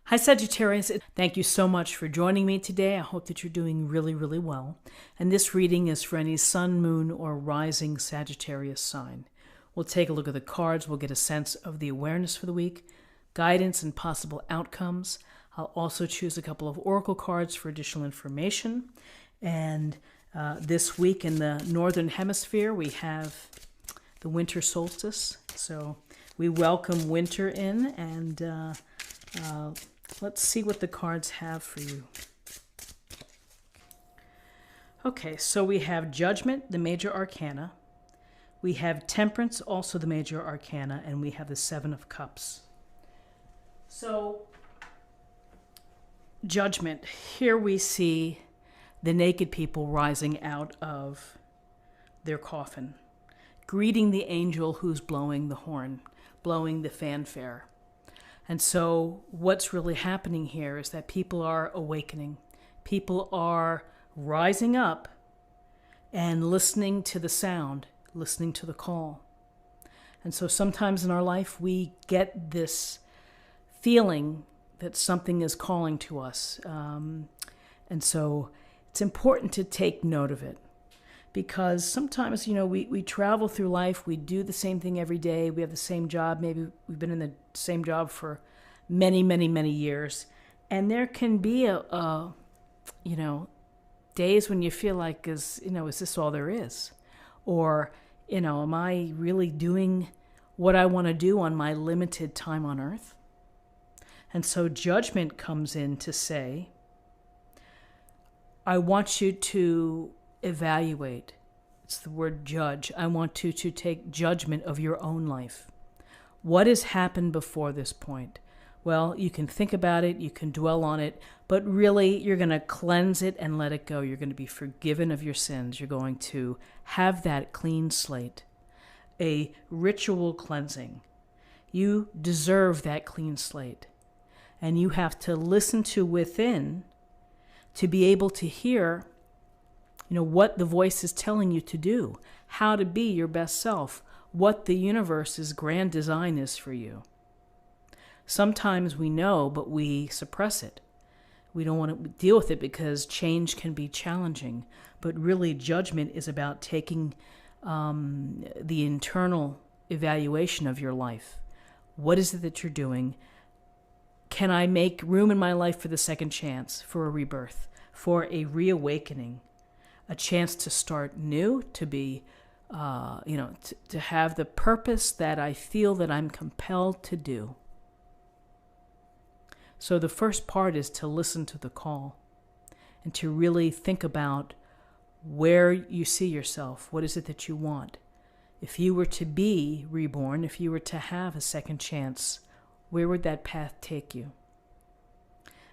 Hi, Sagittarius. Thank you so much for joining me today. I hope that you're doing really, really well. And this reading is for any sun, moon, or rising Sagittarius sign. We'll take a look at the cards. We'll get a sense of the awareness for the week, guidance, and possible outcomes. I'll also choose a couple of oracle cards for additional information. And this week in the Northern Hemisphere, we have the winter solstice. So we welcome winter in, and let's see what the cards have for you. Okay, so we have Judgment, the major arcana. We have Temperance, also the major arcana, and we have the Seven of Cups. So, Judgment. Here we see the naked people rising out of their coffin, greeting the angel who's blowing the horn, blowing the fanfare. And so what's really happening here is that people are awakening. People are rising up and listening to the sound, listening to the call. And so sometimes in our life we get this feeling that something is calling to us. And so it's important to take note of it. Because sometimes, we travel through life, we do the same thing every day, we have the same job, maybe we've been in the same job for many, many, many years. And there can be days when you feel like, is this all there is? Or, am I really doing what I want to do on my limited time on earth? And so Judgment comes in to say, I want you to evaluate. It's the word judge. I want you to take judgment of your own life. What has happened before this point? Well, you can think about it, you can dwell on it, but really you're going to cleanse it and let it go. You're going to be forgiven of your sins. You're going to have that clean slate, a ritual cleansing. You deserve that clean slate. And you have to listen to within to be able to hear what the voice is telling you to do, how to be your best self, what the universe's grand design is for you. Sometimes we know, but we suppress it. We don't want to deal with it because change can be challenging. But really, Judgment is about taking the internal evaluation of your life. What is it that you're doing? Can I make room in my life for the second chance, for a rebirth, for a reawakening? A chance to start new, to be, to have the purpose that I feel that I'm compelled to do. So the first part is to listen to the call and to really think about where you see yourself. What is it that you want? If you were to be reborn, if you were to have a second chance, where would that path take you?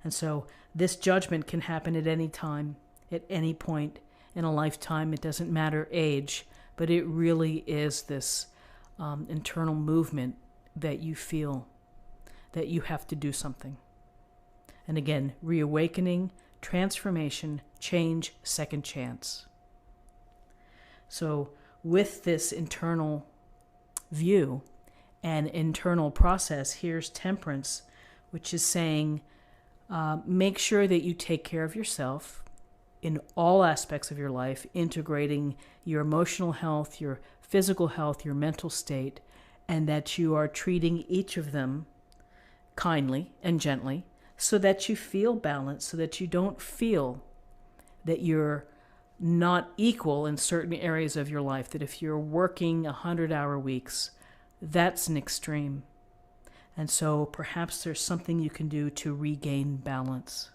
And so this judgment can happen at any time, at any point in a lifetime. It doesn't matter age, but it really is this internal movement that you feel that you have to do something. And again, reawakening, transformation, change, second chance. So with this internal view and internal process, here's Temperance, which is saying, make sure that you take care of yourself in all aspects of your life, integrating your emotional health, your physical health, your mental state, and that you are treating each of them kindly and gently so that you feel balanced, so that you don't feel that you're not equal in certain areas of your life, that if you're working 100-hour weeks, that's an extreme. And so perhaps there's something you can do to regain balance.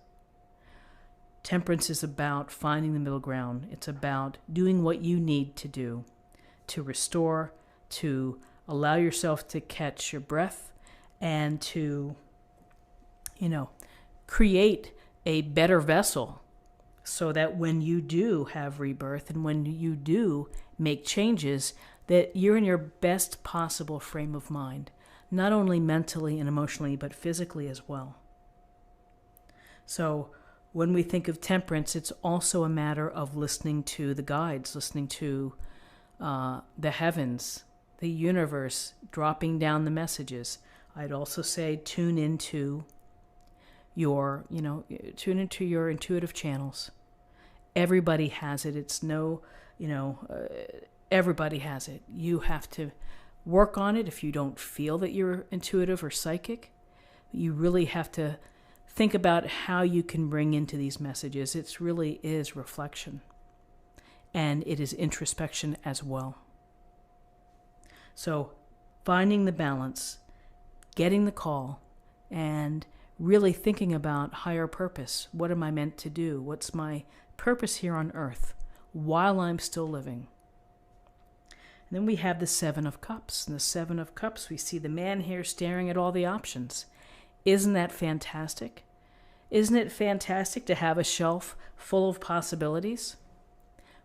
Temperance is about finding the middle ground. It's about doing what you need to do to restore, to allow yourself to catch your breath, and to, create a better vessel so that when you do have rebirth and when you do make changes, that you're in your best possible frame of mind, not only mentally and emotionally, but physically as well. So when we think of temperance, it's also a matter of listening to the guides, listening to the heavens, the universe, dropping down the messages. I'd also say tune into your, tune into your intuitive channels. Everybody has it. It's no, everybody has it. You have to work on it if you don't feel that you're intuitive or psychic. You really have to think about how you can bring into these messages. It really is reflection, and it is introspection as well. So finding the balance, getting the call, and really thinking about higher purpose. What am I meant to do? What's my purpose here on earth while I'm still living? And then we have the Seven of Cups. In the Seven of Cups, we see the man here staring at all the options. Isn't that fantastic? Isn't it fantastic to have a shelf full of possibilities?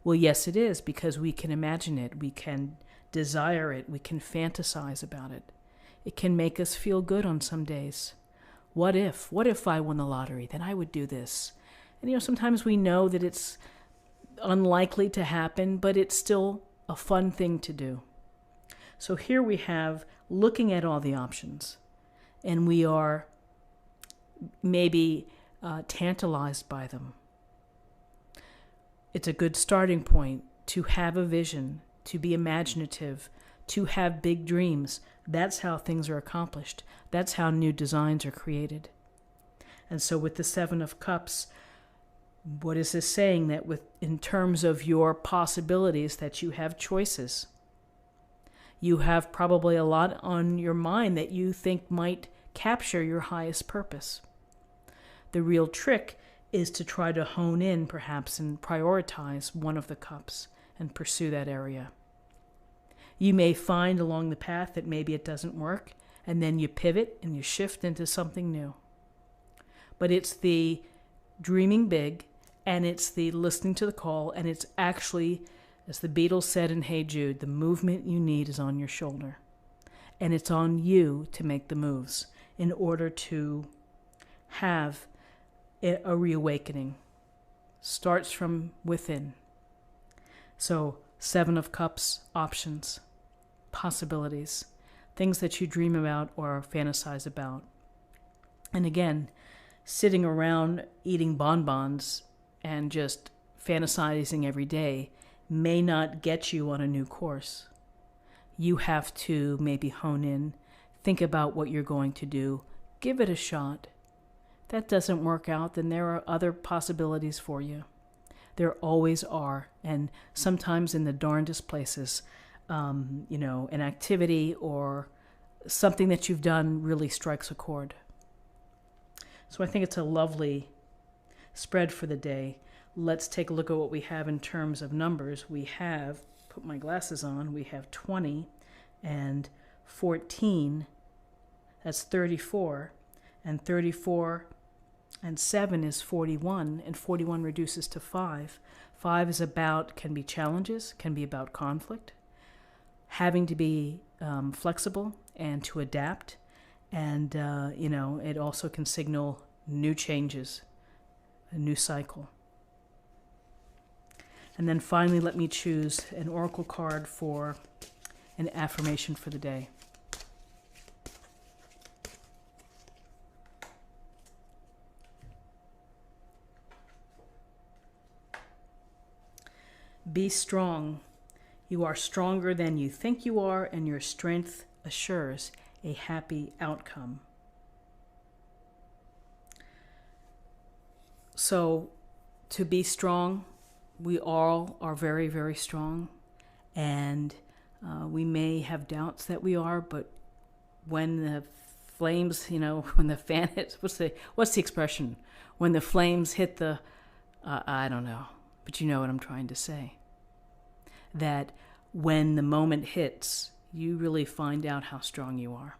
Well, yes, it is, because we can imagine it, we can desire it, we can fantasize about it. It can make us feel good on some days. What if I won the lottery? Then I would do this. And sometimes we know that it's unlikely to happen, but it's still a fun thing to do. So here we have looking at all the options, and we are maybe tantalized by them. It's a good starting point to have a vision, to be imaginative, to have big dreams. That's how things are accomplished. That's how new designs are created. And so with the Seven of Cups, what is this saying? That in terms of your possibilities, that you have choices. You have probably a lot on your mind that you think might capture your highest purpose. The real trick is to try to hone in, perhaps, and prioritize one of the cups and pursue that area. You may find along the path that maybe it doesn't work, and then you pivot and you shift into something new. But it's the dreaming big, and it's the listening to the call, and it's actually, as the Beatles said in Hey Jude, the movement you need is on your shoulder. And it's on you to make the moves in order to have a reawakening. Starts from within. So, Seven of Cups, options, possibilities, things that you dream about or fantasize about. And again, sitting around eating bonbons and just fantasizing every day may not get you on a new course. You have to maybe hone in, think about what you're going to do, give it a shot. If that doesn't work out, then there are other possibilities for you. There always are, and sometimes in the darndest places, an activity or something that you've done really strikes a chord. So I think it's a lovely spread for the day. Let's take a look at what we have in terms of numbers. We have, put my glasses on, we have 20 and 14, that's 34, and 34 and 7 is 41, and 41 reduces to 5. 5 is can be challenges, can be about conflict, having to be flexible and to adapt, and, it also can signal new changes, a new cycle. And then finally, let me choose an oracle card for an affirmation for the day. Be strong. You are stronger than you think you are, and your strength assures a happy outcome. So, to be strong, we all are very, very strong, and we may have doubts that we are, but when the flames, when the fan hits, what's the expression? When the flames hit the, I don't know, but you know what I'm trying to say. That when the moment hits, you really find out how strong you are.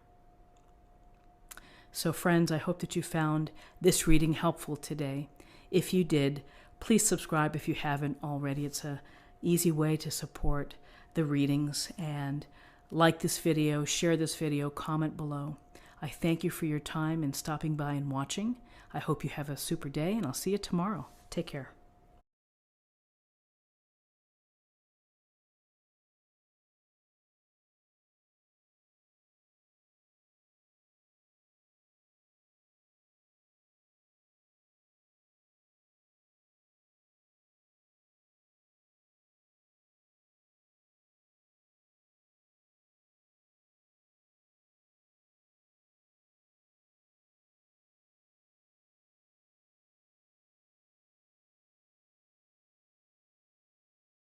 So friends, I hope that you found this reading helpful today. If you did, please subscribe if you haven't already. It's an easy way to support the readings. And like this video, share this video, comment below. I thank you for your time and stopping by and watching. I hope you have a super day, and I'll see you tomorrow. Take care.